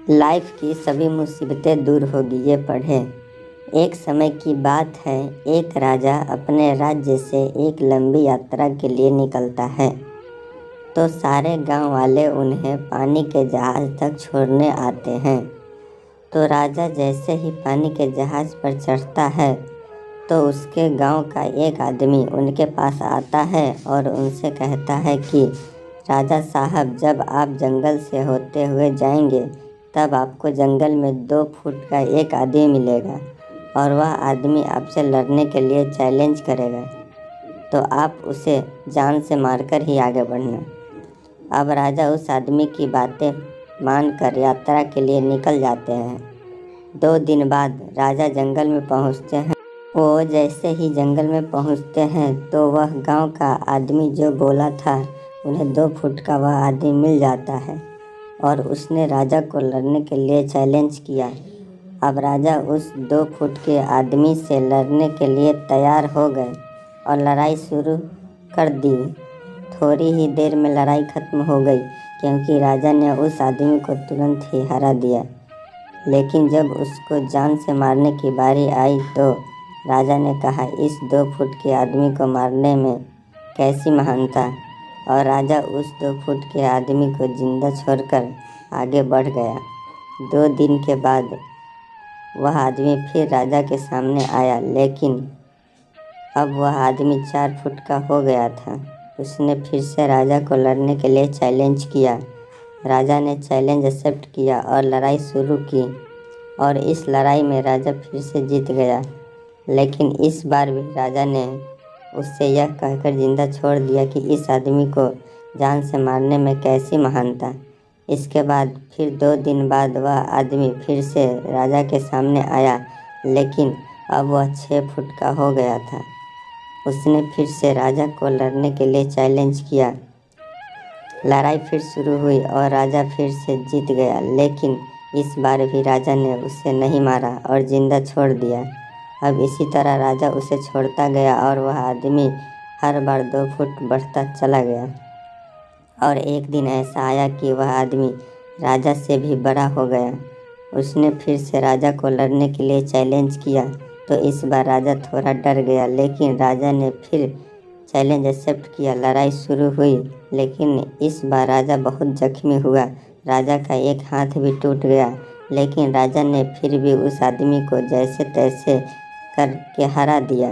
Life की सभी मुसीबतें दूर होगी, ये पढ़ें। एक समय की बात है, एक राजा अपने राज्य से एक लंबी यात्रा के लिए निकलता है। तो सारे गांव वाले उन्हें पानी के जहाज़ तक छोड़ने आते हैं। तो राजा जैसे ही पानी के जहाज़ पर चढ़ता है तो उसके गांव का एक आदमी उनके पास आता है और उनसे कहता है कि राजा साहब, जब आप जंगल से होते हुए जाएंगे तब आपको जंगल में 2 फुट का एक आदमी मिलेगा और वह आदमी आपसे लड़ने के लिए चैलेंज करेगा, तो आप उसे जान से मारकर ही आगे बढ़ना। अब राजा उस आदमी की बातें मानकर यात्रा के लिए निकल जाते हैं। 2 दिन बाद राजा जंगल में पहुंचते हैं। वो जैसे ही जंगल में पहुंचते हैं तो वह गांव का आदमी जो बोला था उन्हें 2 फुट का वह आदमी मिल जाता है और उसने राजा को लड़ने के लिए चैलेंज किया। अब राजा उस 2 फुट के आदमी से लड़ने के लिए तैयार हो गए और लड़ाई शुरू कर दी। थोड़ी ही देर में लड़ाई खत्म हो गई क्योंकि राजा ने उस आदमी को तुरंत ही हरा दिया। लेकिन जब उसको जान से मारने की बारी आई तो राजा ने कहा, इस 2 फुट के आदमी को मारने में कैसी महानता, और राजा उस 2 फुट के आदमी को जिंदा छोड़कर आगे बढ़ गया। 2 दिन के बाद वह आदमी फिर राजा के सामने आया, लेकिन अब वह आदमी 4 फुट का हो गया था। उसने फिर से राजा को लड़ने के लिए चैलेंज किया। राजा ने चैलेंज एक्सेप्ट किया और लड़ाई शुरू की और इस लड़ाई में राजा फिर से जीत गया। लेकिन इस बार भी राजा ने उससे यह कहकर जिंदा छोड़ दिया कि इस आदमी को जान से मारने में कैसी महानता। इसके बाद फिर 2 दिन बाद वह आदमी फिर से राजा के सामने आया, लेकिन अब वह 6 फुट का हो गया था। उसने फिर से राजा को लड़ने के लिए चैलेंज किया। लड़ाई फिर शुरू हुई और राजा फिर से जीत गया, लेकिन इस बार भी राजा ने उसे नहीं मारा और जिंदा छोड़ दिया। अब इसी तरह राजा उसे छोड़ता गया और वह आदमी हर बार 2 फुट बढ़ता चला गया। और एक दिन ऐसा आया कि वह आदमी राजा से भी बड़ा हो गया। उसने फिर से राजा को लड़ने के लिए चैलेंज किया, तो इस बार राजा थोड़ा डर गया, लेकिन राजा ने फिर चैलेंज एक्सेप्ट किया। लड़ाई शुरू हुई, लेकिन इस बार राजा बहुत जख्मी हुआ। राजा का एक हाथ भी टूट गया, लेकिन राजा ने फिर भी उस आदमी को जैसे तैसे करके हरा दिया।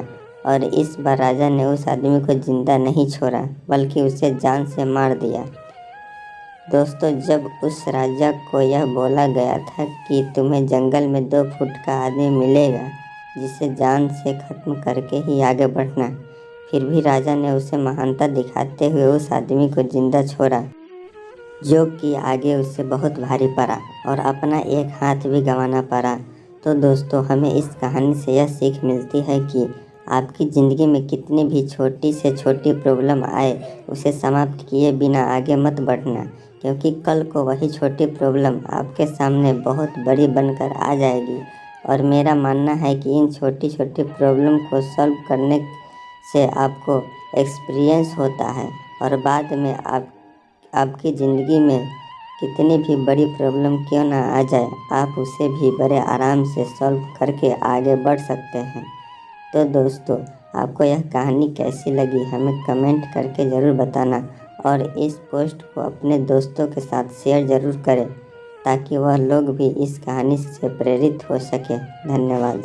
और इस बार राजा ने उस आदमी को जिंदा नहीं छोड़ा, बल्कि उसे जान से मार दिया। दोस्तों, जब उस राजा को यह बोला गया था कि तुम्हें जंगल में 2 फुट का आदमी मिलेगा जिसे जान से ख़त्म करके ही आगे बढ़ना, फिर भी राजा ने उसे महानता दिखाते हुए उस आदमी को जिंदा छोड़ा, जो कि आगे उससे बहुत भारी पड़ा और अपना एक हाथ भी गंवाना पड़ा। तो दोस्तों, हमें इस कहानी से यह सीख मिलती है कि आपकी ज़िंदगी में कितनी भी छोटी से छोटी प्रॉब्लम आए, उसे समाप्त किए बिना आगे मत बढ़ना, क्योंकि कल को वही छोटी प्रॉब्लम आपके सामने बहुत बड़ी बनकर आ जाएगी। और मेरा मानना है कि इन छोटी छोटी प्रॉब्लम को सॉल्व करने से आपको एक्सपीरियंस होता है और बाद में आपकी ज़िंदगी में कितनी भी बड़ी प्रॉब्लम क्यों ना आ जाए, आप उसे भी बड़े आराम से सॉल्व करके आगे बढ़ सकते हैं। तो दोस्तों, आपको यह कहानी कैसी लगी हमें कमेंट करके ज़रूर बताना और इस पोस्ट को अपने दोस्तों के साथ शेयर ज़रूर करें ताकि वह लोग भी इस कहानी से प्रेरित हो सके। धन्यवाद।